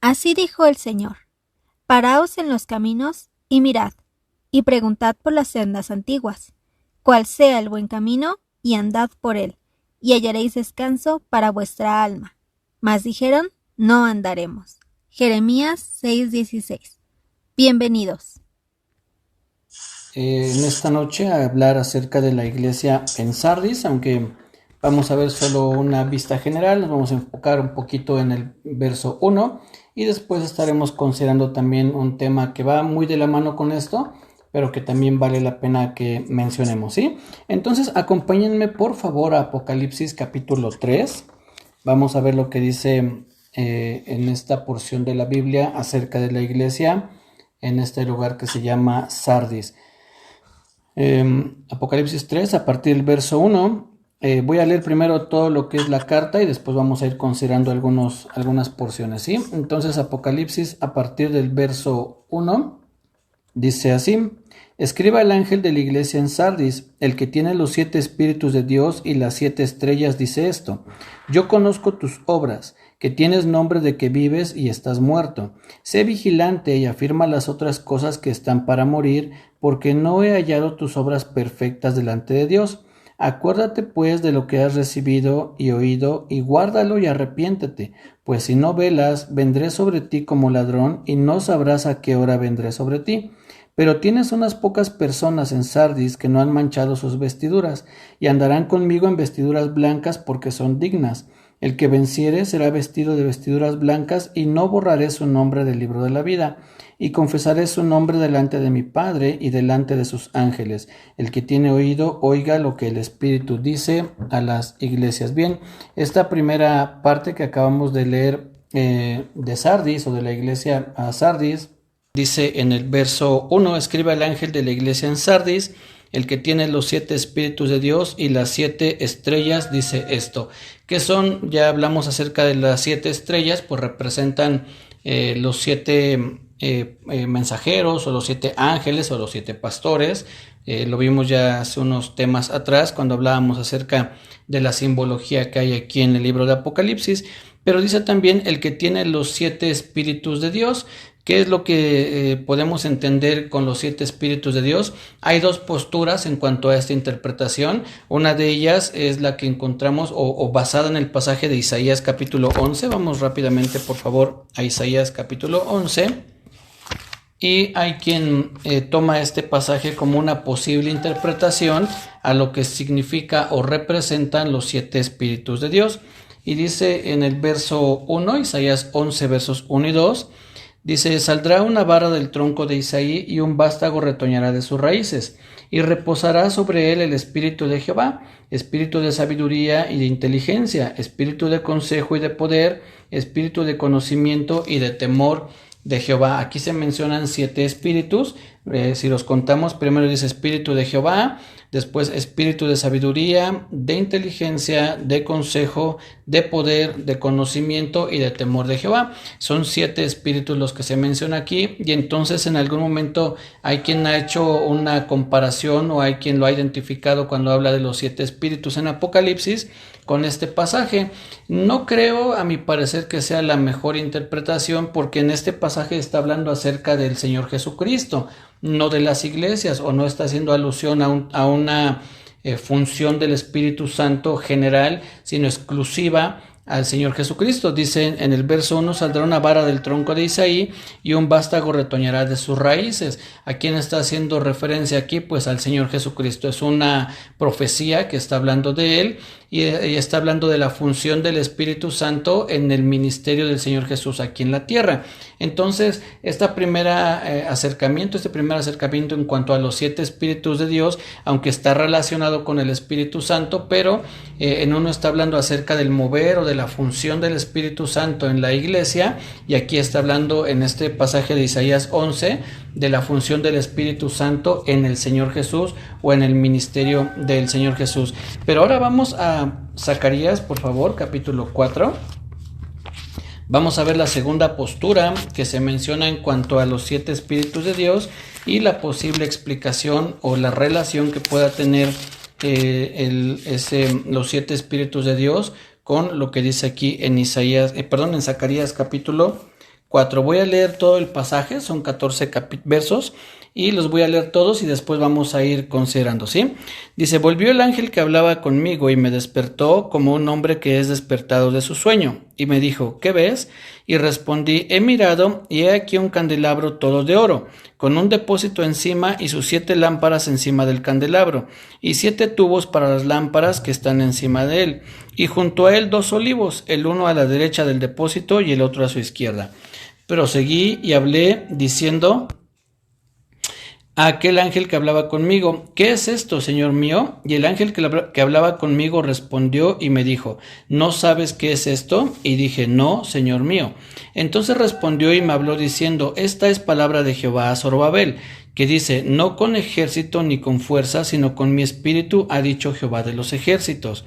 Así dijo el Señor: Paraos en los caminos y mirad, y preguntad por las sendas antiguas, cuál sea el buen camino, y andad por él, y hallaréis descanso para vuestra alma. Mas dijeron: No andaremos. Jeremías 6:16. Bienvenidos. En esta noche a hablar acerca de la iglesia en Sardis, aunque vamos a ver solo una vista general, nos vamos a enfocar un poquito en el verso 1 y después estaremos considerando también un tema que va muy de la mano con esto, pero que también vale la pena que mencionemos, ¿sí? Entonces acompáñenme por favor a Apocalipsis capítulo 3. Vamos a ver lo que dice en esta porción de la Biblia acerca de la iglesia en este lugar que se llama Sardis. Apocalipsis 3, a partir del verso 1. Voy a leer primero todo lo que es la carta y después vamos a ir considerando algunas porciones, ¿sí? Entonces, Apocalipsis, a partir del verso 1, dice así: Escriba el ángel de la iglesia en Sardis, el que tiene los 7 espíritus de Dios y las 7 estrellas, dice esto: Yo conozco tus obras, que tienes nombre de que vives y estás muerto. Sé vigilante y afirma las otras cosas que están para morir, porque no he hallado tus obras perfectas delante de Dios. Acuérdate pues de lo que has recibido y oído, y guárdalo y arrepiéntete, pues si no velas, vendré sobre ti como ladrón, y no sabrás a qué hora vendré sobre ti. Pero tienes unas pocas personas en Sardis que no han manchado sus vestiduras, y andarán conmigo en vestiduras blancas porque son dignas. El que venciere será vestido de vestiduras blancas, y no borraré su nombre del libro de la vida, y confesaré su nombre delante de mi Padre y delante de sus ángeles. El que tiene oído, oiga lo que el Espíritu dice a las iglesias. Bien, esta primera parte que acabamos de leer de Sardis, o de la iglesia a Sardis, dice en el verso 1: Escribe al ángel de la iglesia en Sardis, el que tiene los 7 espíritus de Dios y las 7 estrellas, dice esto. ¿Qué son? Ya hablamos acerca de las 7 estrellas, pues representan los 7 mensajeros, o los 7 ángeles, o los 7 pastores. Lo vimos ya hace unos temas atrás cuando hablábamos acerca de la simbología que hay aquí en el libro de Apocalipsis. Pero dice también el que tiene los 7 espíritus de Dios. ¿Qué es lo que podemos entender con los 7 espíritus de Dios? Hay dos posturas en cuanto a esta interpretación. Una de ellas es la que encontramos o basada en el pasaje de Isaías capítulo 11. Vamos rápidamente, por favor, a Isaías capítulo 11. Y hay quien toma este pasaje como una posible interpretación a lo que significa o representan los 7 espíritus de Dios. Y dice en el verso 1, Isaías 11, versos 1 y 2, dice: Saldrá una vara del tronco de Isaí, y un vástago retoñará de sus raíces, y reposará sobre él el espíritu de Jehová, espíritu de sabiduría y de inteligencia, espíritu de consejo y de poder, espíritu de conocimiento y de temor de Jehová. Aquí se mencionan 7 espíritus. Si los contamos, primero dice espíritu de Jehová, después espíritu de sabiduría, de inteligencia, de consejo, de poder, de conocimiento y de temor de Jehová. Son 7 espíritus los que se menciona aquí, y entonces en algún momento hay quien ha hecho una comparación, o hay quien lo ha identificado cuando habla de los 7 espíritus en Apocalipsis con este pasaje. No creo, a mi parecer, que sea la mejor interpretación, porque en este pasaje está hablando acerca del Señor Jesucristo, no de las iglesias, o no está haciendo alusión a una función del Espíritu Santo general, sino exclusiva al Señor Jesucristo. Dice en el verso 1: Saldrá una vara del tronco de Isaí, y un vástago retoñará de sus raíces. ¿A quién está haciendo referencia aquí? Pues al Señor Jesucristo. Es una profecía que está hablando de él, y está hablando de la función del Espíritu Santo en el ministerio del Señor Jesús aquí en la tierra. Entonces, este primer acercamiento en cuanto a los 7 espíritus de Dios, aunque está relacionado con el Espíritu Santo, pero en uno está hablando acerca del mover o de la función del Espíritu Santo en la iglesia, y aquí está hablando en este pasaje de Isaías 11 de la función del Espíritu Santo en el Señor Jesús, o en el ministerio del Señor Jesús. Pero ahora vamos a Zacarías, por favor, capítulo 4. Vamos a ver la segunda postura que se menciona en cuanto a los 7 espíritus de Dios, y la posible explicación o la relación que pueda tener los 7 espíritus de Dios con lo que dice aquí en Zacarías capítulo 4. Voy a leer todo el pasaje, son 14 versos, y los voy a leer todos y después vamos a ir considerando, ¿sí? Dice: volvió el ángel que hablaba conmigo y me despertó como un hombre que es despertado de su sueño, y me dijo: ¿qué ves? Y respondí: he mirado, y he aquí un candelabro todo de oro, con un depósito encima y sus 7 lámparas encima del candelabro, y 7 tubos para las lámparas que están encima de él, y junto a él 2 olivos, el uno a la derecha del depósito y el otro a su izquierda. Proseguí y hablé diciendo a aquel ángel que hablaba conmigo: ¿qué es esto, Señor mío? Y el ángel que hablaba conmigo respondió y me dijo: ¿no sabes qué es esto? Y dije: no, Señor mío. Entonces respondió y me habló diciendo: esta es palabra de Jehová a Zorobabel, que dice: no con ejército ni con fuerza, sino con mi espíritu, ha dicho Jehová de los ejércitos.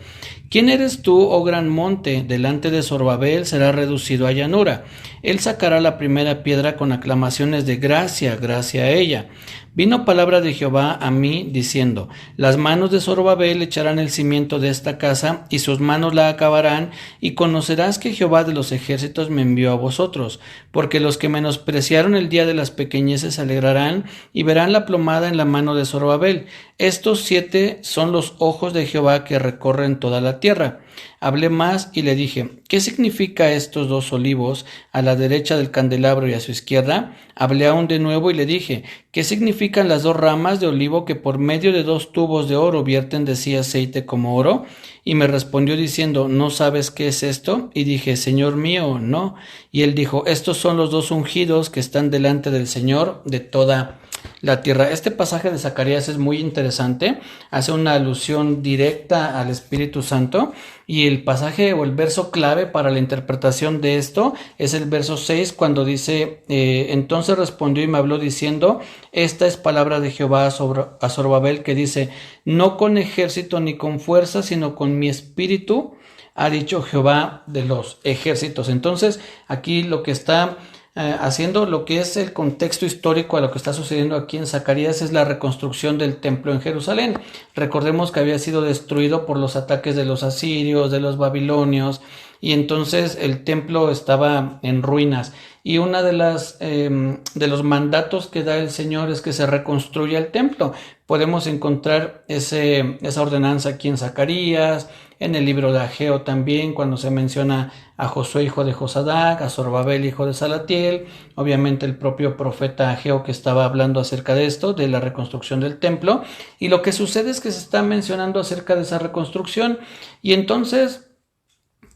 ¿Quién eres tú, oh gran monte? Delante de Zorobabel será reducido a llanura. Él sacará la primera piedra con aclamaciones de gracia, gracia a ella. Vino palabra de Jehová a mí diciendo: las manos de Zorobabel echarán el cimiento de esta casa, y sus manos la acabarán, y conocerás que Jehová de los ejércitos me envió a vosotros, porque los que menospreciaron el día de las pequeñeces se alegrarán, y verán la plomada en la mano de Zorobabel. Estos 7 son los ojos de Jehová que recorren toda la tierra. Hablé más y le dije: ¿qué significa estos 2 olivos a la derecha del candelabro y a su izquierda? Hablé aún de nuevo y le dije: ¿qué significan las 2 ramas de olivo que por medio de 2 tubos de oro vierten de sí aceite como oro? Y me respondió diciendo: ¿no sabes qué es esto? Y dije: Señor mío, no. Y él dijo: estos son los 2 ungidos que están delante del Señor de toda la tierra. Este pasaje de Zacarías es muy interesante, hace una alusión directa al Espíritu Santo, y el pasaje o el verso clave para la interpretación de esto es el verso 6, cuando dice: entonces respondió y me habló diciendo: esta es palabra de Jehová a Zorobabel, que dice: no con ejército ni con fuerza, sino con mi espíritu, ha dicho Jehová de los ejércitos. Entonces aquí lo que está haciendo lo que es el contexto histórico a lo que está sucediendo aquí en Zacarías es la reconstrucción del templo en Jerusalén. Recordemos que había sido destruido por los ataques de los asirios, de los babilonios, y entonces el templo estaba en ruinas. Y una de los mandatos que da el Señor es que se reconstruya el templo. Podemos encontrar esa ordenanza aquí en Zacarías, en el libro de Ageo también, cuando se menciona a Josué hijo de Josadac, a Zorobabel hijo de Salatiel, obviamente el propio profeta Ageo que estaba hablando acerca de esto, de la reconstrucción del templo, y lo que sucede es que se está mencionando acerca de esa reconstrucción, y entonces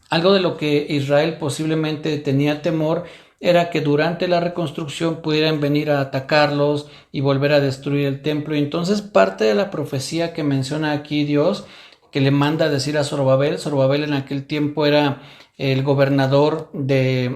algo de lo que Israel posiblemente tenía temor era que durante la reconstrucción pudieran venir a atacarlos y volver a destruir el templo. Y entonces parte de la profecía que menciona aquí Dios, que le manda a decir a Zorobabel en aquel tiempo era el gobernador de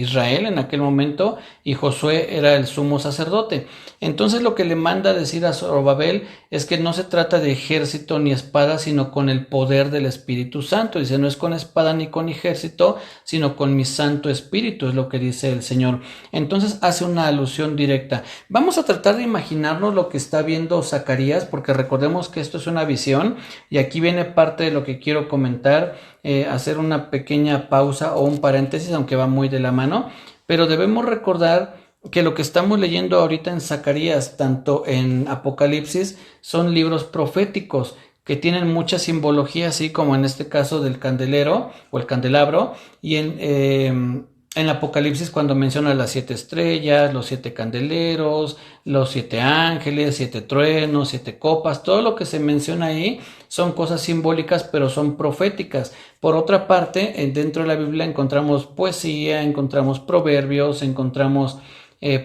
Israel en aquel momento, y Josué era el sumo sacerdote. Entonces lo que le manda a decir a Zorobabel es que no se trata de ejército ni espada, sino con el poder del Espíritu Santo. Dice: no es con espada ni con ejército, sino con mi Santo Espíritu, es lo que dice el Señor. Entonces hace una alusión directa. Vamos a tratar de imaginarnos lo que está viendo Zacarías, porque recordemos que esto es una visión, y aquí viene parte de lo que quiero comentar, hacer una pequeña pausa o un paréntesis, aunque va muy de la mano, pero debemos recordar que lo que estamos leyendo ahorita en Zacarías, tanto en Apocalipsis, son libros proféticos que tienen mucha simbología, así como en este caso del candelero o el candelabro, y en Apocalipsis cuando menciona las 7 estrellas, los 7 candeleros, los 7 ángeles, 7 truenos, 7 copas, todo lo que se menciona ahí son cosas simbólicas, pero son proféticas. Por otra parte, dentro de la Biblia encontramos poesía, encontramos proverbios, encontramos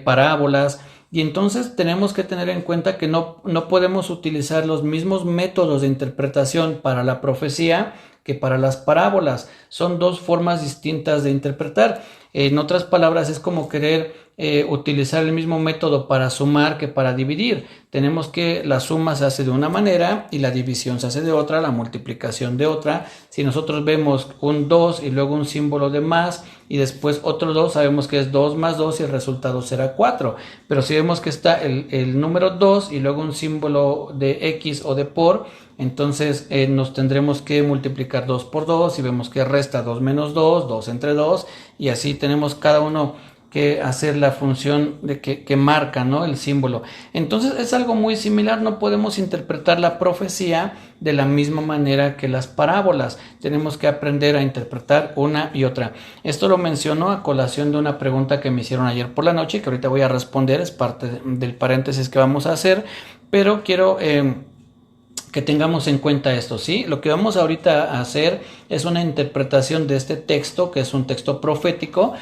parábolas, y entonces tenemos que tener en cuenta que no podemos utilizar los mismos métodos de interpretación para la profecía que para las parábolas. Son 2 formas distintas de interpretar. En otras palabras, es como querer utilizar el mismo método para sumar que para dividir. Tenemos que la suma se hace de una manera y la división se hace de otra, la multiplicación de otra. Si nosotros vemos un 2 y luego un símbolo de más y después otro 2, sabemos que es 2 más 2 y el resultado será 4. Pero si vemos que está el número 2 y luego un símbolo de X o de por, entonces nos tendremos que multiplicar 2 por 2 y vemos que resta 2 menos 2, 2 entre 2 y así tenemos cada uno que hacer la función de que marca, ¿no?, el símbolo. Entonces es algo muy similar, no podemos interpretar la profecía de la misma manera que las parábolas, tenemos que aprender a interpretar una y otra. Esto lo menciono a colación de una pregunta que me hicieron ayer por la noche, que ahorita voy a responder, es parte del paréntesis que vamos a hacer, pero quiero que tengamos en cuenta esto, ¿sí? Lo que vamos ahorita a hacer es una interpretación de este texto, que es un texto profético,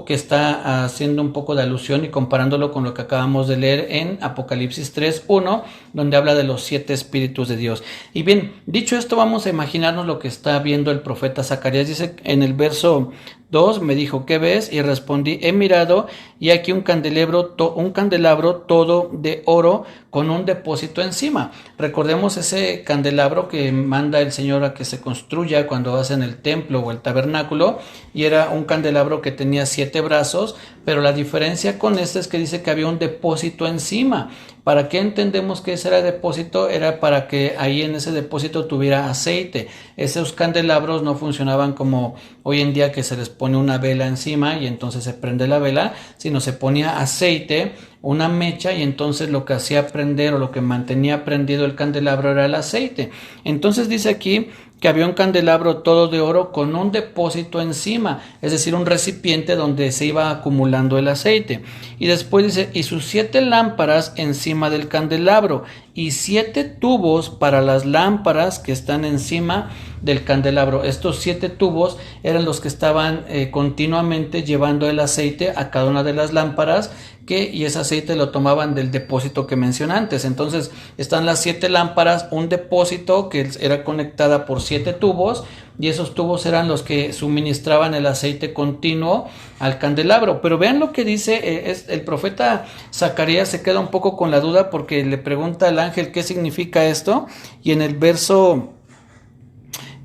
que está haciendo un poco de alusión y comparándolo con lo que acabamos de leer en Apocalipsis 3:1, donde habla de los 7 espíritus de Dios. Y bien, dicho esto, vamos a imaginarnos lo que está viendo el profeta Zacarías. Dice en el verso 2, me dijo, ¿qué ves? Y respondí, he mirado y aquí un candelabro todo de oro con un depósito encima. Recordemos ese candelabro que manda el Señor a que se construya cuando hacen el templo o el tabernáculo, y era un candelabro que tenía 7 brazos, pero la diferencia con este es que dice que había un depósito encima. ¿Para qué entendemos que ese era depósito? Era para que ahí en ese depósito tuviera aceite. Esos candelabros no funcionaban como hoy en día, que se les pone una vela encima y entonces se prende la vela, sino se ponía aceite, una mecha, y entonces lo que hacía prender o lo que mantenía prendido el candelabro era el aceite. Entonces dice aquí que había un candelabro todo de oro con un depósito encima, es decir, un recipiente donde se iba acumulando el aceite. Y después dice, y sus 7 lámparas encima del candelabro, y 7 tubos para las lámparas que están encima del candelabro. Estos 7 tubos eran los que estaban continuamente llevando el aceite a cada una de las lámparas, y ese aceite lo tomaban del depósito que mencioné antes. Entonces están las 7 lámparas, un depósito que era conectada por 7 tubos, y esos tubos eran los que suministraban el aceite continuo al candelabro. Pero vean lo que dice el profeta Zacarías. Se queda un poco con la duda porque le pregunta al ángel qué significa esto, y en el verso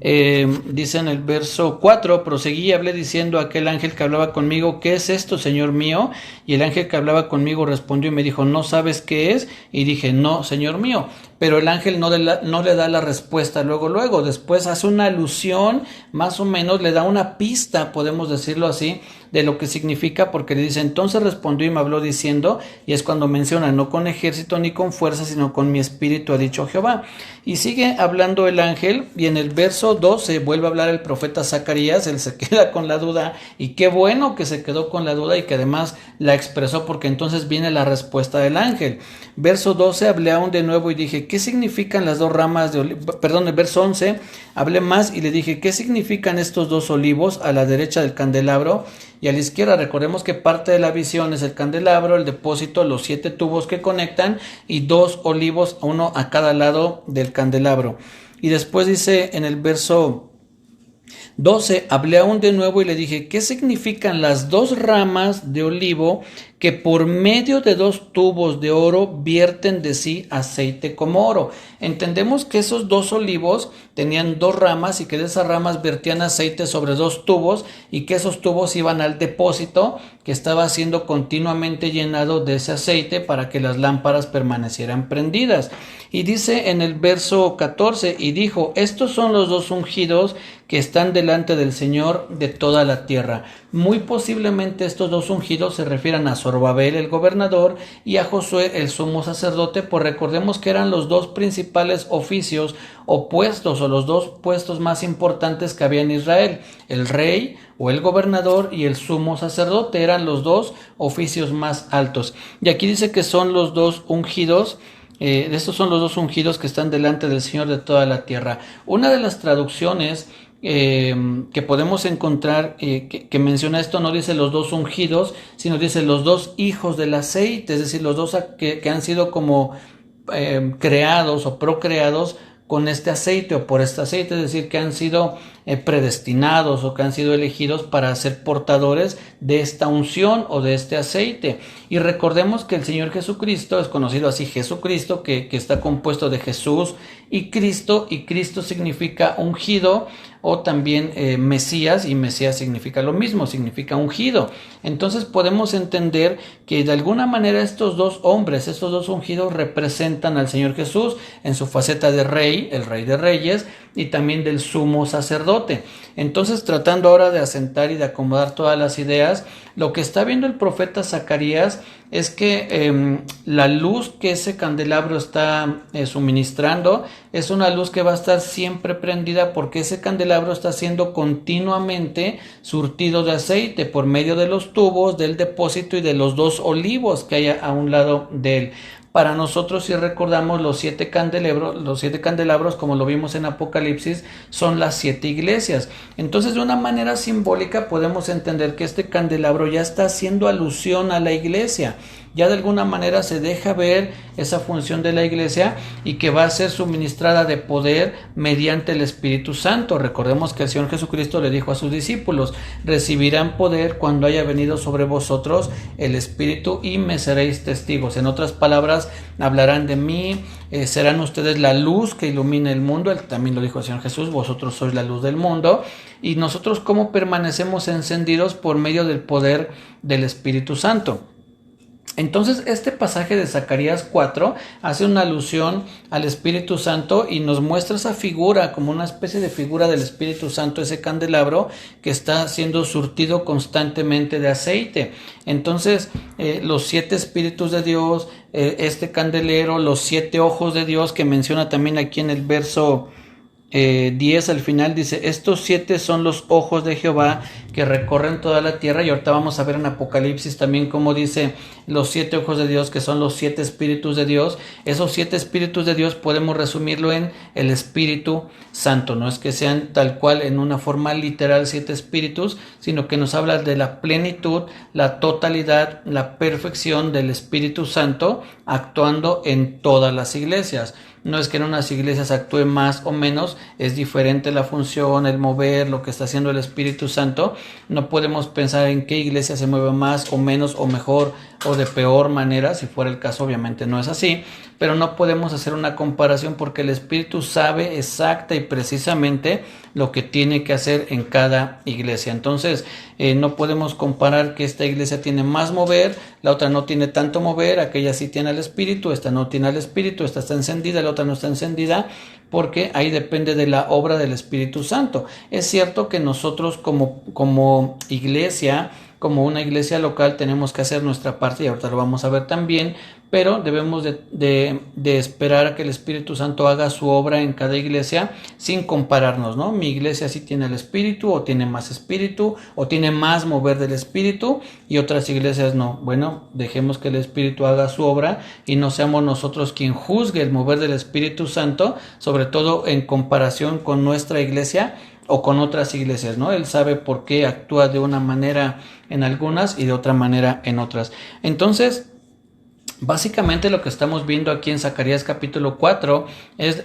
dice en el verso 4, proseguí y hablé diciendo a aquel ángel que hablaba conmigo, ¿qué es esto, Señor mío? Y el ángel que hablaba conmigo respondió y me dijo, ¿no sabes qué es? Y dije, no, Señor mío. Pero el ángel no le da la respuesta luego, después hace una alusión, más o menos le da una pista, podemos decirlo así, de lo que significa, porque le dice, entonces respondió y me habló diciendo, y es cuando menciona, no con ejército ni con fuerza, sino con mi espíritu, ha dicho Jehová. Y sigue hablando el ángel, y en el verso 12 vuelve a hablar el profeta Zacarías. Él se queda con la duda, y qué bueno que se quedó con la duda y que además la expresó, porque entonces viene la respuesta del ángel. Verso 12, hablé aún de nuevo y dije, ¿qué significan las 2 ramas de olivo? Perdón, el verso 11, hablé más y le dije, ¿qué significan estos 2 olivos a la derecha del candelabro y a la izquierda? Recordemos que parte de la visión es el candelabro, el depósito, los 7 tubos que conectan y 2 olivos, uno a cada lado del candelabro. Y después dice en el verso 12, hablé aún de nuevo y le dije, ¿qué significan las 2 ramas de olivo que por medio de 2 tubos de oro vierten de sí aceite como oro? Entendemos que esos 2 olivos tenían 2 ramas y que de esas ramas vertían aceite sobre 2 tubos, y que esos tubos iban al depósito que estaba siendo continuamente llenado de ese aceite para que las lámparas permanecieran prendidas. Y dice en el verso 14, y dijo, estos son los 2 ungidos que están delante del Señor de toda la tierra. Muy posiblemente estos 2 ungidos se refieran a Zorobabel el gobernador y a Josué el sumo sacerdote, pues recordemos que eran los 2 principales oficios o puestos, o los 2 puestos más importantes que había en Israel. El rey o el gobernador y el sumo sacerdote eran los 2 oficios más altos. Y aquí dice que son los 2 ungidos. Estos son los 2 ungidos que están delante del Señor de toda la tierra. Una de las traducciones que podemos encontrar que menciona esto no dice los 2 ungidos, sino dice los 2 hijos del aceite, es decir, los 2 que han sido como creados o procreados con este aceite o por este aceite, es decir, que han sido predestinados o que han sido elegidos para ser portadores de esta unción o de este aceite. Y recordemos que el Señor Jesucristo es conocido así, Jesucristo, que está compuesto de Jesús y Cristo significa ungido, o también Mesías, y Mesías significa lo mismo, significa ungido. Entonces podemos entender que de alguna manera estos dos hombres, estos dos ungidos, representan al Señor Jesús en su faceta de rey, el rey de reyes, y también del sumo sacerdote. Entonces, tratando ahora de asentar y de acomodar todas las ideas, lo que está viendo el profeta Zacarías es que la luz que ese candelabro está suministrando es una luz que va a estar siempre prendida, porque ese candelabro está siendo continuamente surtido de aceite por medio de los tubos del depósito y de los dos olivos que hay a un lado de él. Para nosotros, si recordamos, los siete candelabros, como lo vimos en Apocalipsis, son las 7 iglesias. Entonces, de una manera simbólica podemos entender que este candelabro ya está haciendo alusión a la iglesia. Ya de alguna manera se deja ver esa función de la iglesia y que va a ser suministrada de poder mediante el Espíritu Santo. Recordemos que el Señor Jesucristo le dijo a sus discípulos: recibirán poder cuando haya venido sobre vosotros el Espíritu y me seréis testigos. En otras palabras, hablarán de mí, serán ustedes la luz que ilumina el mundo. Él también lo dijo el Señor Jesús: vosotros sois la luz del mundo. Y nosotros, ¿cómo permanecemos encendidos? Por medio del poder del Espíritu Santo. Entonces, este pasaje de Zacarías 4 hace una alusión al Espíritu Santo y nos muestra esa figura, como una especie de figura del Espíritu Santo, ese candelabro que está siendo surtido constantemente de aceite. Entonces, los 7 espíritus de Dios, este candelero, los 7 ojos de Dios, que menciona también aquí en el verso 10 al final, dice: estos 7 son los ojos de Jehová que recorren toda la tierra. Y ahorita vamos a ver en Apocalipsis también cómo dice los 7 ojos de Dios, que son los 7 espíritus de Dios. Esos 7 espíritus de Dios podemos resumirlo en el Espíritu Santo. No es que sean tal cual en una forma literal 7 espíritus, sino que nos habla de la plenitud, la totalidad, la perfección del Espíritu Santo actuando en todas las iglesias. No es que en unas iglesias actúe más o menos, es diferente la función, el mover, lo que está haciendo el Espíritu Santo. No podemos pensar en qué iglesia se mueve más o menos o mejor o de peor manera. Si fuera el caso, obviamente no es así, pero no podemos hacer una comparación porque el Espíritu sabe exacta y precisamente lo que tiene que hacer en cada iglesia. Entonces, no podemos comparar que esta iglesia tiene más mover, la otra no tiene tanto mover, aquella sí tiene al Espíritu, esta no tiene al Espíritu, esta está encendida, la otra no está encendida, porque ahí depende de la obra del Espíritu Santo. Es cierto que nosotros como iglesia, como una iglesia local, tenemos que hacer nuestra parte, y ahorita lo vamos a ver también, pero debemos de esperar a que el Espíritu Santo haga su obra en cada iglesia sin compararnos, ¿no? Mi iglesia sí tiene el Espíritu, o tiene más Espíritu, o tiene más mover del Espíritu, y otras iglesias no. Bueno, dejemos que el Espíritu haga su obra y no seamos nosotros quien juzgue el mover del Espíritu Santo, sobre todo en comparación con nuestra iglesia o con otras iglesias, ¿no? Él sabe por qué actúa de una manera en algunas y de otra manera en otras. Entonces, básicamente lo que estamos viendo aquí en Zacarías capítulo 4 es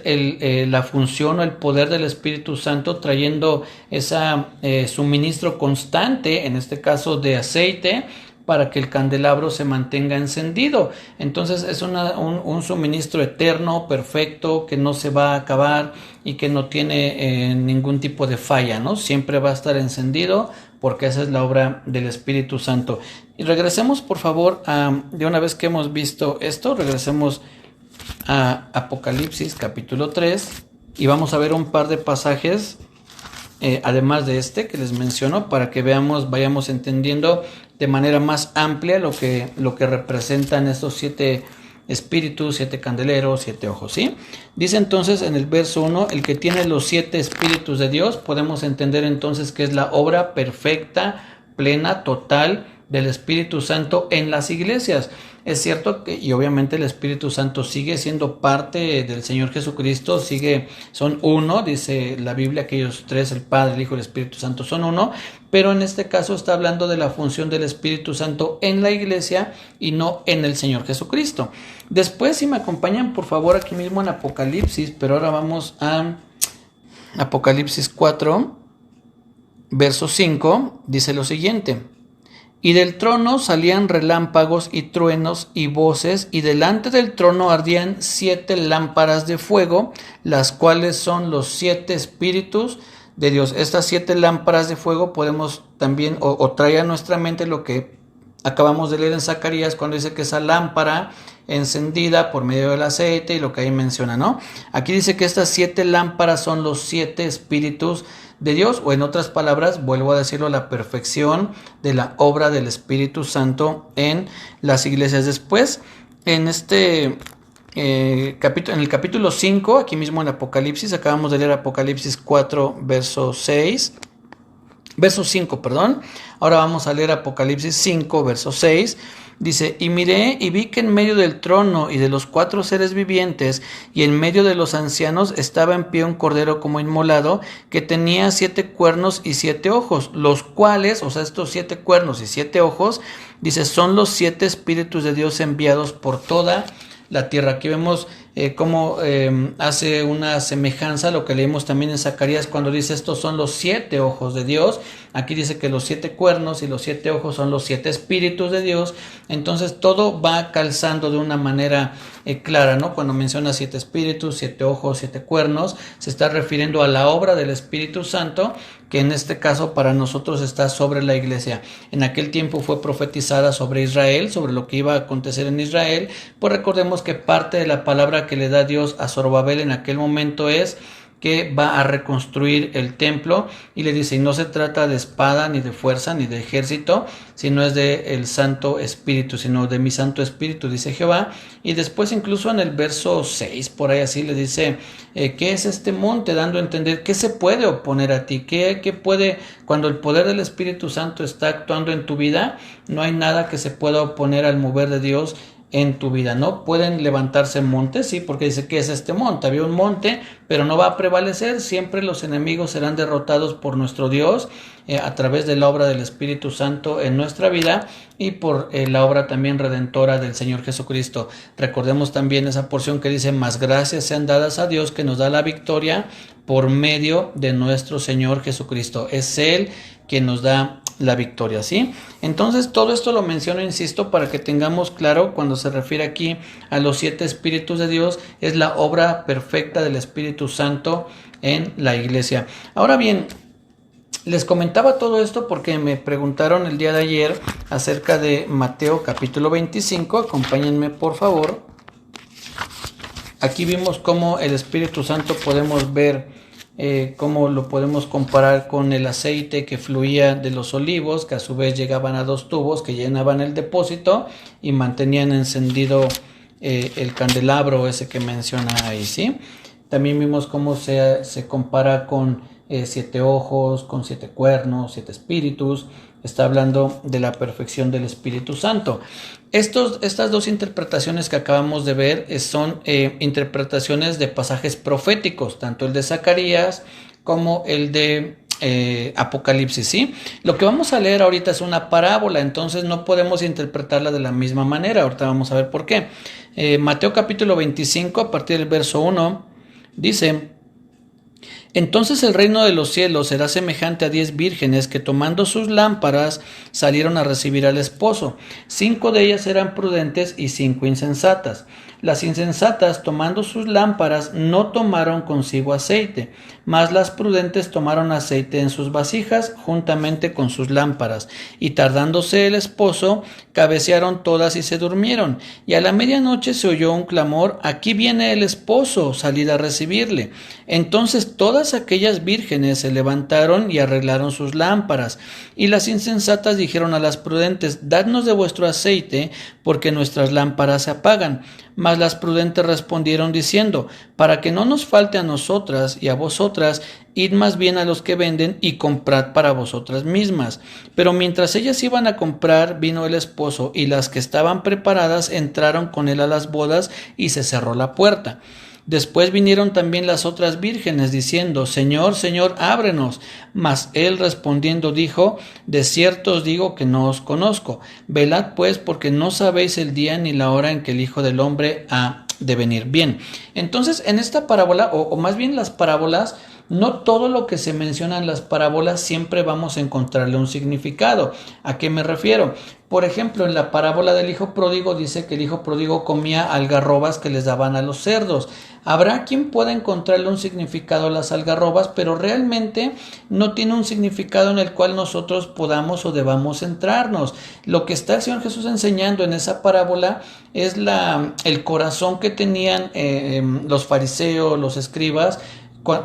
la función o el poder del Espíritu Santo trayendo ese suministro constante, en este caso de aceite, para que el candelabro se mantenga encendido. Entonces es un suministro eterno, perfecto, que no se va a acabar y que no tiene ningún tipo de falla, ¿no? Siempre va a estar encendido, porque esa es la obra del Espíritu Santo. Y regresemos, por favor, de una vez que hemos visto esto, regresemos a Apocalipsis capítulo 3 y vamos a ver un par de pasajes, además de este que les menciono, para que vayamos entendiendo de manera más amplia lo que representan estos 7 espíritus, 7 candeleros, 7 ojos, ¿sí? Dice entonces en el verso 1, el que tiene los 7 espíritus de Dios. Podemos entender entonces que es la obra perfecta, plena, total del Espíritu Santo en las iglesias. Es cierto que, y obviamente el Espíritu Santo sigue siendo parte del Señor Jesucristo, son uno, dice la Biblia que ellos 3, el Padre, el Hijo y el Espíritu Santo son uno, pero en este caso está hablando de la función del Espíritu Santo en la iglesia y no en el Señor Jesucristo. Después, si me acompañan por favor aquí mismo en Apocalipsis, pero ahora vamos a Apocalipsis 4, verso 5, dice lo siguiente: y del trono salían relámpagos y truenos y voces, y delante del trono ardían 7 lámparas de fuego, las cuales son los 7 espíritus de Dios. Estas 7 lámparas de fuego podemos también, o trae a nuestra mente lo que acabamos de leer en Zacarías, cuando dice que esa lámpara encendida por medio del aceite, y lo que ahí menciona, ¿no? Aquí dice que estas 7 lámparas son los 7 espíritus de Dios, o en otras palabras, vuelvo a decirlo, la perfección de la obra del Espíritu Santo en las iglesias. Después, en en el capítulo 5, aquí mismo en Apocalipsis, acabamos de leer Apocalipsis 4, verso 5, perdón. Ahora vamos a leer Apocalipsis 5, verso 6. Dice: y miré y vi que en medio del trono y de los 4 seres vivientes y en medio de los ancianos estaba en pie un cordero como inmolado, que tenía 7 cuernos y 7 ojos, los cuales, o sea, estos 7 cuernos y 7 ojos, dice, son los 7 espíritus de Dios enviados por toda la tierra. Aquí vemos cómo hace una semejanza a lo que leímos también en Zacarías cuando dice estos son los 7 ojos de Dios. Aquí dice que los 7 cuernos y los 7 ojos son los 7 espíritus de Dios. Entonces todo va calzando de una manera clara, ¿no? Cuando menciona 7 espíritus, 7 ojos, 7 cuernos, se está refiriendo a la obra del Espíritu Santo, que en este caso para nosotros está sobre la iglesia. En aquel tiempo fue profetizada sobre Israel, sobre lo que iba a acontecer en Israel. Pues recordemos que parte de la palabra que le da Dios a Zorobabel en aquel momento es que va a reconstruir el templo, y le dice, y no se trata de espada, ni de fuerza, ni de ejército, sino es de el Santo Espíritu, sino de mi Santo Espíritu, dice Jehová. Y después incluso en el verso 6, por ahí así le dice, ¿qué es este monte? Dando a entender qué se puede oponer a ti, qué puede, cuando el poder del Espíritu Santo está actuando en tu vida, no hay nada que se pueda oponer al mover de Dios en tu vida, ¿no? Pueden levantarse montes, sí, porque dice, ¿qué es este monte? Había un monte, pero no va a prevalecer. Siempre los enemigos serán derrotados por nuestro Dios a través de la obra del Espíritu Santo en nuestra vida y por la obra también redentora del Señor Jesucristo. Recordemos también esa porción que dice, más gracias sean dadas a Dios que nos da la victoria por medio de nuestro Señor Jesucristo. Es Él quien nos da la victoria, ¿sí? Entonces todo esto lo menciono, insisto, para que tengamos claro cuando se refiere aquí a los 7 espíritus de Dios, es la obra perfecta del Espíritu Santo en la iglesia. Ahora bien, les comentaba todo esto porque me preguntaron el día de ayer acerca de Mateo capítulo 25, acompáñenme por favor. Aquí vimos cómo el Espíritu Santo podemos ver cómo lo podemos comparar con el aceite que fluía de los olivos, que a su vez llegaban a 2 tubos que llenaban el depósito y mantenían encendido el candelabro ese que menciona ahí, ¿sí? También vimos cómo se compara con 7 ojos, con 7 cuernos, 7 espíritus. Está hablando de la perfección del Espíritu Santo. Estas 2 interpretaciones que acabamos de ver son interpretaciones de pasajes proféticos, tanto el de Zacarías como el de Apocalipsis, ¿sí? Lo que vamos a leer ahorita es una parábola, entonces no podemos interpretarla de la misma manera. Ahorita vamos a ver por qué. Mateo capítulo 25, a partir del verso 1, dice: entonces el reino de los cielos será semejante a 10 vírgenes que tomando sus lámparas salieron a recibir al esposo. 5 de ellas eran prudentes y 5 insensatas. Las insensatas, tomando sus lámparas, no tomaron consigo aceite, mas las prudentes tomaron aceite en sus vasijas juntamente con sus lámparas. Y tardándose el esposo, cabecearon todas y se durmieron. Y a la medianoche se oyó un clamor: aquí viene el esposo, salid a recibirle. Entonces todas aquellas vírgenes se levantaron y arreglaron sus lámparas. Y las insensatas dijeron a las prudentes: dadnos de vuestro aceite, porque nuestras lámparas se apagan. Mas las prudentes respondieron diciendo: para que no nos falte a nosotras y a vosotras, id más bien a los que venden y comprad para vosotras mismas. Pero mientras ellas iban a comprar, vino el esposo, y las que estaban preparadas entraron con él a las bodas, y se cerró la puerta. Después vinieron también las otras vírgenes, diciendo: Señor, Señor, ábrenos. Mas él respondiendo dijo: de cierto os digo que no os conozco. Velad pues, porque no sabéis el día ni la hora en que el Hijo del Hombre ha de venir. Bien, entonces en esta parábola, o más bien las parábolas, no todo lo que se menciona en las parábolas siempre vamos a encontrarle un significado. ¿A qué me refiero? Por ejemplo, en la parábola del hijo pródigo dice que el hijo pródigo comía algarrobas que les daban a los cerdos. Habrá quien pueda encontrarle un significado a las algarrobas, pero realmente no tiene un significado en el cual nosotros podamos o debamos centrarnos. Lo que está el Señor Jesús enseñando en esa parábola es el corazón que tenían los fariseos, los escribas,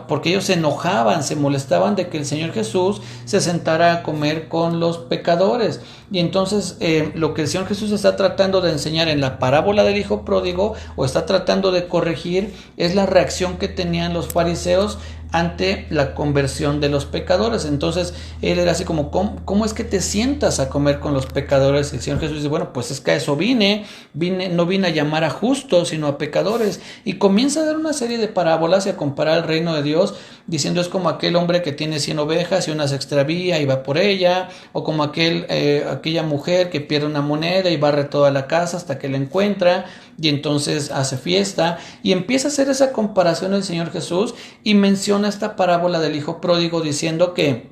porque ellos se enojaban, se molestaban de que el Señor Jesús se sentara a comer con los pecadores. Y entonces lo que el Señor Jesús está tratando de enseñar en la parábola del hijo pródigo, o está tratando de corregir, es la reacción que tenían los fariseos ante la conversión de los pecadores. Entonces él era así como, ¿cómo es que te sientas a comer con los pecadores? Y el Señor Jesús dice, bueno, pues es que a eso no vine a llamar a justos, sino a pecadores. Y comienza a dar una serie de parábolas y a comparar el reino de Dios, diciendo, es como aquel hombre que tiene 100 ovejas y una se extravía y va por ella, o como aquella mujer que pierde una moneda y barre toda la casa hasta que la encuentra, y entonces hace fiesta, y empieza a hacer esa comparación el Señor Jesús, y menciona esta parábola del hijo pródigo diciendo que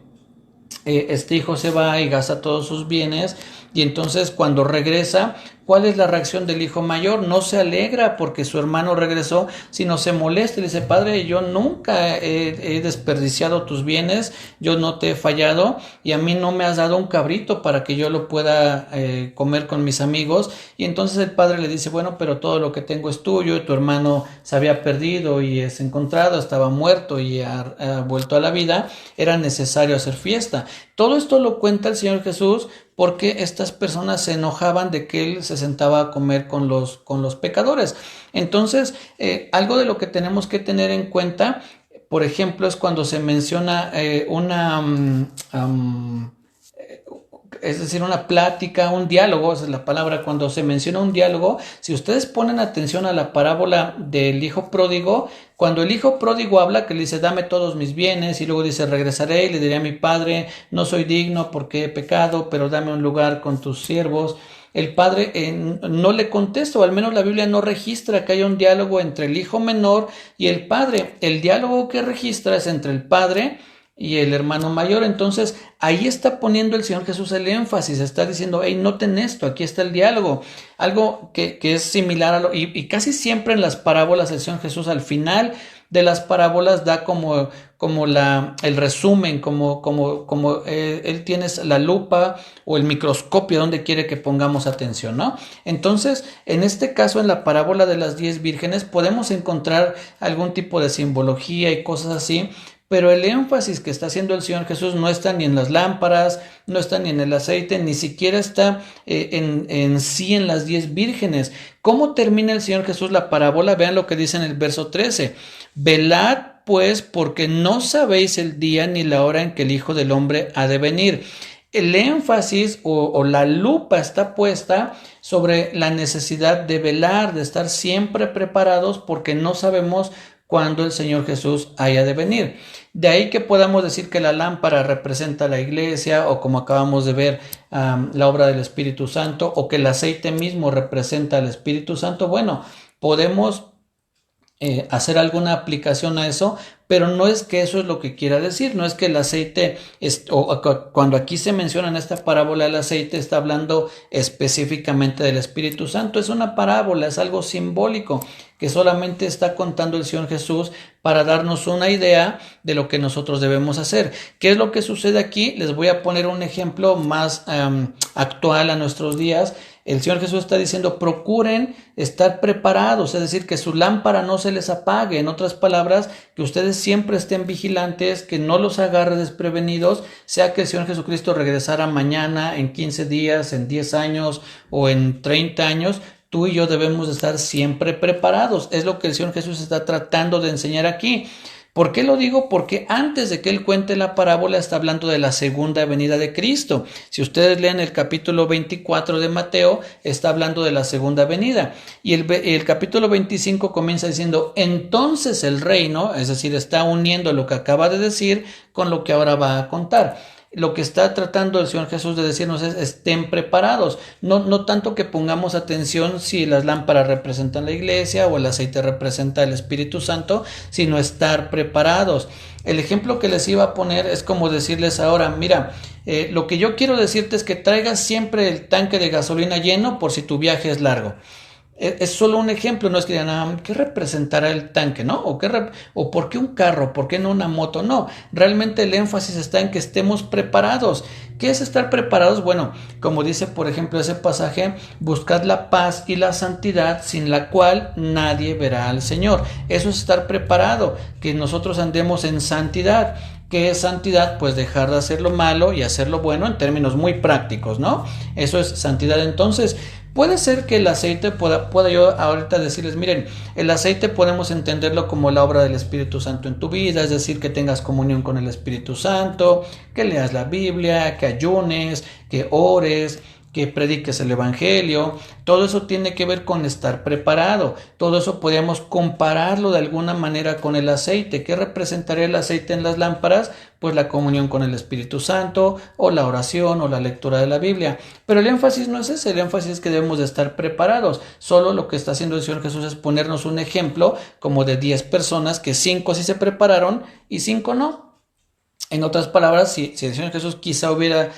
este hijo se va y gasta todos sus bienes, y entonces cuando regresa, ¿cuál es la reacción del hijo mayor? No se alegra porque su hermano regresó, sino se molesta y le dice, padre, yo nunca he desperdiciado tus bienes, yo no te he fallado, y a mí no me has dado un cabrito para que yo lo pueda comer con mis amigos. Y entonces el padre le dice, bueno, pero todo lo que tengo es tuyo, y tu hermano se había perdido y es encontrado, estaba muerto y ha vuelto a la vida, era necesario hacer fiesta. Todo esto lo cuenta el Señor Jesús porque estas personas se enojaban de que él se sentaba a comer con los pecadores. Entonces, algo de lo que tenemos que tener en cuenta, por ejemplo, es cuando se menciona es decir, una plática, un diálogo, esa es la palabra. Cuando se menciona un diálogo, si ustedes ponen atención a la parábola del hijo pródigo, cuando el hijo pródigo habla, que le dice, dame todos mis bienes, y luego dice, regresaré y le diré a mi padre, no soy digno porque he pecado, pero dame un lugar con tus siervos. El padre no le contesta, o al menos la Biblia no registra que haya un diálogo entre el hijo menor y el padre. El diálogo que registra es entre el padre y el hermano mayor. Entonces ahí está poniendo el Señor Jesús el énfasis, está diciendo, hey, noten esto, aquí está el diálogo, algo que es similar a y casi siempre en las parábolas el Señor Jesús al final de las parábolas da como el resumen, como él tiene la lupa o el microscopio donde quiere que pongamos atención, ¿no? Entonces, en este caso, en la parábola de las 10 vírgenes, podemos encontrar algún tipo de simbología y cosas así, pero el énfasis que está haciendo el Señor Jesús no está ni en las lámparas, no está ni en el aceite, ni siquiera está en sí en las 10 vírgenes. ¿Cómo termina el Señor Jesús la parábola? Vean lo que dice en el verso 13. Velad pues, porque no sabéis el día ni la hora en que el Hijo del Hombre ha de venir. El énfasis o la lupa está puesta sobre la necesidad de velar, de estar siempre preparados, porque no sabemos cuándo el Señor Jesús haya de venir. De ahí que podamos decir que la lámpara representa a la iglesia, o como acabamos de ver, la obra del Espíritu Santo, o que el aceite mismo representa al Espíritu Santo. Bueno, podemos hacer alguna aplicación a eso, pero no es que eso es lo que quiera decir, no es que el aceite, cuando aquí se menciona en esta parábola el aceite, está hablando específicamente del Espíritu Santo. Es una parábola, es algo simbólico que solamente está contando el Señor Jesús para darnos una idea de lo que nosotros debemos hacer. ¿Qué es lo que sucede aquí? Les voy a poner un ejemplo más actual a nuestros días. El Señor Jesús está diciendo, procuren estar preparados, es decir, que su lámpara no se les apague. En otras palabras, que ustedes siempre estén vigilantes, que no los agarre desprevenidos, sea que el Señor Jesucristo regresara mañana, en 15 días, en 10 años o en 30 años. Tú y yo debemos estar siempre preparados. Es lo que el Señor Jesús está tratando de enseñar aquí. ¿Por qué lo digo? Porque antes de que él cuente la parábola está hablando de la segunda venida de Cristo. Si ustedes leen el capítulo 24 de Mateo, está hablando de la segunda venida. Y el capítulo 25 comienza diciendo, entonces el reino, es decir, está uniendo lo que acaba de decir con lo que ahora va a contar. lo que está tratando el Señor Jesús de decirnos es estén preparados. No tanto que pongamos atención si las lámparas representan la iglesia o el aceite representa el Espíritu Santo, sino estar preparados. El ejemplo que les iba a poner es como decirles ahora, mira, lo que yo quiero decirte es que traigas siempre el tanque de gasolina lleno por si tu viaje es largo. Es solo un ejemplo, no es que digan, ¿qué representará el tanque, no? ¿O por qué un carro? ¿Por qué no una moto? No, realmente el énfasis está en que estemos preparados. ¿Qué es estar preparados? Bueno, como dice por ejemplo ese pasaje, buscad la paz y la santidad sin la cual nadie verá al Señor. Eso es estar preparado, que nosotros andemos en santidad. ¿Qué es santidad? Pues dejar de hacer lo malo y hacer lo bueno en términos muy prácticos, ¿no? Eso es santidad. Entonces, puede ser que el aceite pueda yo ahorita decirles, miren, el aceite podemos entenderlo como la obra del Espíritu Santo en tu vida, es decir, que tengas comunión con el Espíritu Santo, que leas la Biblia, que ayunes, que ores, que prediques el Evangelio. Todo eso tiene que ver con estar preparado. Todo eso podemos compararlo de alguna manera con el aceite. ¿Qué representaría el aceite en las lámparas? Pues la comunión con el Espíritu Santo, o la oración, o la lectura de la Biblia. Pero el énfasis no es ese, el énfasis es que debemos de estar preparados. Solo lo que está haciendo el Señor Jesús es ponernos un ejemplo como de 10 personas, que 5 sí se prepararon y 5 no. En otras palabras, si el Señor Jesús quizá hubiera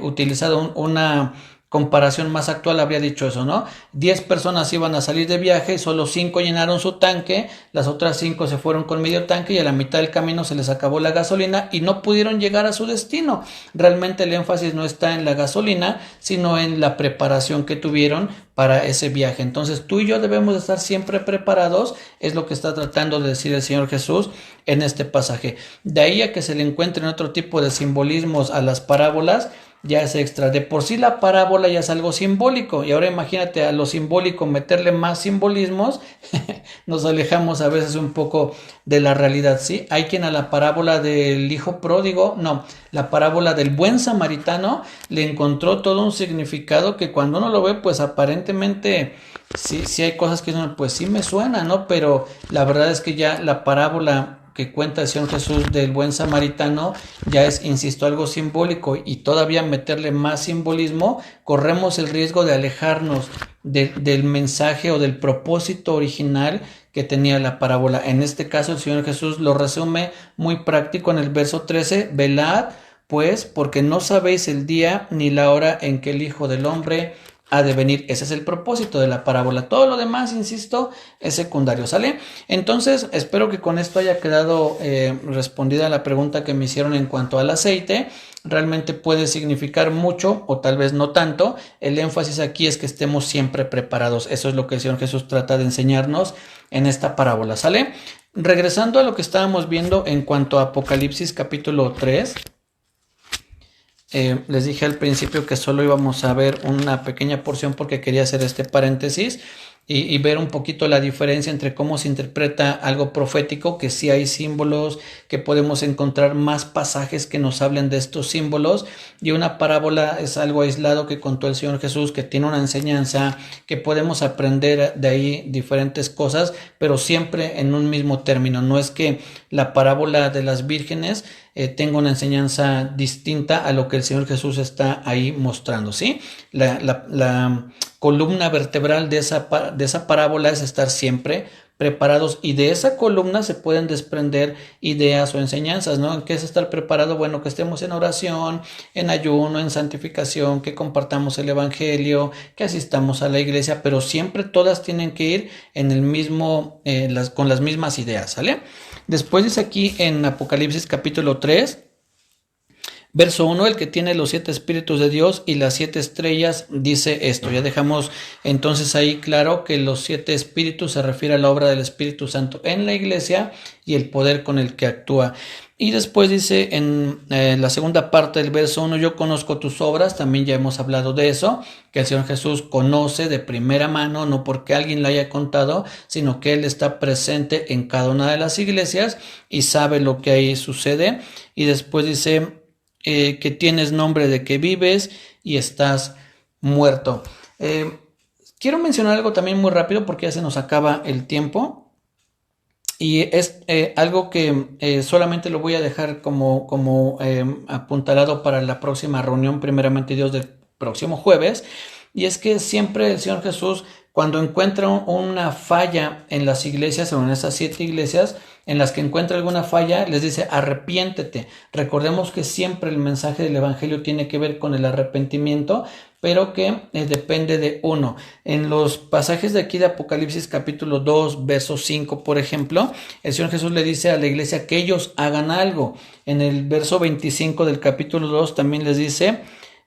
utilizado una comparación más actual, habría dicho eso, ¿no? 10 personas iban a salir de viaje y solo 5 llenaron su tanque, las otras 5 se fueron con medio tanque y a la mitad del camino se les acabó la gasolina y no pudieron llegar a su destino. Realmente el énfasis no está en la gasolina, sino en la preparación que tuvieron para ese viaje. Entonces tú y yo debemos de estar siempre preparados, es lo que está tratando de decir el Señor Jesús en este pasaje. De ahí a que se le encuentren otro tipo de simbolismos a las parábolas, ya es extra. De por sí la parábola ya es algo simbólico, y ahora imagínate a lo simbólico meterle más simbolismos, nos alejamos a veces un poco de la realidad, ¿sí? Hay quien a la parábola del hijo pródigo, no, la parábola del buen samaritano, le encontró todo un significado que cuando uno lo ve, pues aparentemente sí hay cosas que pues sí me suena, ¿no? Pero la verdad es que ya la parábola que cuenta el Señor Jesús del buen samaritano ya es, insisto, algo simbólico, y todavía meterle más simbolismo, corremos el riesgo de alejarnos del mensaje o del propósito original que tenía la parábola. En este caso el Señor Jesús lo resume muy práctico en el verso 13, velad pues, porque no sabéis el día ni la hora en que el Hijo del Hombre ha de venir. Ese es el propósito de la parábola. Todo lo demás, insisto, es secundario, ¿sale? Entonces, espero que con esto haya quedado respondida la pregunta que me hicieron en cuanto al aceite. Realmente puede significar mucho o tal vez no tanto. El énfasis aquí es que estemos siempre preparados. Eso es lo que el Señor Jesús trata de enseñarnos en esta parábola, ¿sale? Regresando a lo que estábamos viendo en cuanto a Apocalipsis capítulo 3. Les dije al principio que solo íbamos a ver una pequeña porción porque quería hacer este paréntesis y ver un poquito la diferencia entre cómo se interpreta algo profético, que sí hay símbolos, que podemos encontrar más pasajes que nos hablen de estos símbolos, y una parábola es algo aislado que contó el Señor Jesús, que tiene una enseñanza, que podemos aprender de ahí diferentes cosas, pero siempre en un mismo término. No es que la parábola de las vírgenes tenga una enseñanza distinta a lo que el Señor Jesús está ahí mostrando, ¿sí? La columna vertebral de esa parábola es estar siempre preparados, y de esa columna se pueden desprender ideas o enseñanzas, ¿no? ¿Qué es estar preparado? Bueno, que estemos en oración, en ayuno, en santificación, que compartamos el Evangelio, que asistamos a la iglesia, pero siempre todas tienen que ir en el mismo, con las mismas ideas, ¿sale? Después dice aquí en Apocalipsis capítulo 3, verso 1, el que tiene los 7 espíritus de Dios y las 7 estrellas dice esto. Ya dejamos entonces ahí claro que los 7 espíritus se refiere a la obra del Espíritu Santo en la iglesia y el poder con el que actúa. Y después dice en la segunda parte del verso 1, yo conozco tus obras, también ya hemos hablado de eso, que el Señor Jesús conoce de primera mano, no porque alguien le haya contado, sino que Él está presente en cada una de las iglesias y sabe lo que ahí sucede. Y después dice que tienes nombre de que vives y estás muerto. Quiero mencionar algo también muy rápido porque ya se nos acaba el tiempo. Y es algo que solamente lo voy a dejar como apuntalado para la próxima reunión, primeramente Dios, del próximo jueves. Y es que siempre el Señor Jesús, cuando encuentra una falla en las iglesias, o en esas 7 iglesias, en las que encuentra alguna falla, les dice arrepiéntete. Recordemos que siempre el mensaje del Evangelio tiene que ver con el arrepentimiento, pero que depende de uno. En los pasajes de aquí de Apocalipsis capítulo 2, verso 5, por ejemplo, el Señor Jesús le dice a la iglesia que ellos hagan algo. En el verso 25 del capítulo 2 también les dice,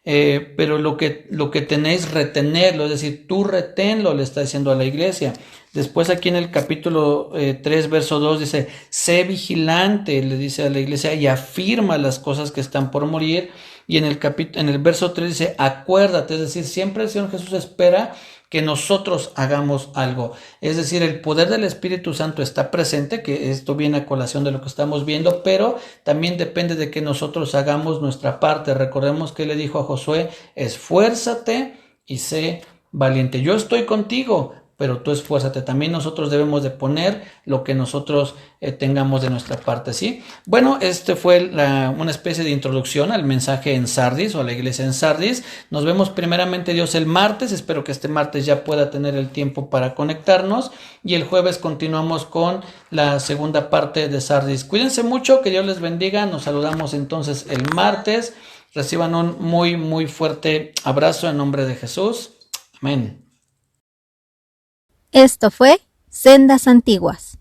pero lo que tenéis, retenerlo, es decir, tú reténlo, le está diciendo a la iglesia. Después aquí en el capítulo 3, verso 2 dice, sé vigilante, le dice a la iglesia, y afirma las cosas que están por morir. Y en el verso 3 dice, acuérdate, es decir, siempre el Señor Jesús espera que nosotros hagamos algo. Es decir, el poder del Espíritu Santo está presente, que esto viene a colación de lo que estamos viendo, pero también depende de que nosotros hagamos nuestra parte. Recordemos que le dijo a Josué, esfuérzate y sé valiente. Yo estoy contigo, pero tú esfuérzate. También nosotros debemos de poner lo que nosotros tengamos de nuestra parte, ¿sí? Bueno, este fue una especie de introducción al mensaje en Sardis, o a la iglesia en Sardis. Nos vemos primeramente Dios el martes. Espero que este martes ya pueda tener el tiempo para conectarnos, y el jueves continuamos con la segunda parte de Sardis. Cuídense mucho, que Dios les bendiga. Nos saludamos entonces el martes. Reciban un muy, muy fuerte abrazo en nombre de Jesús. Amén. Esto fue Sendas Antiguas.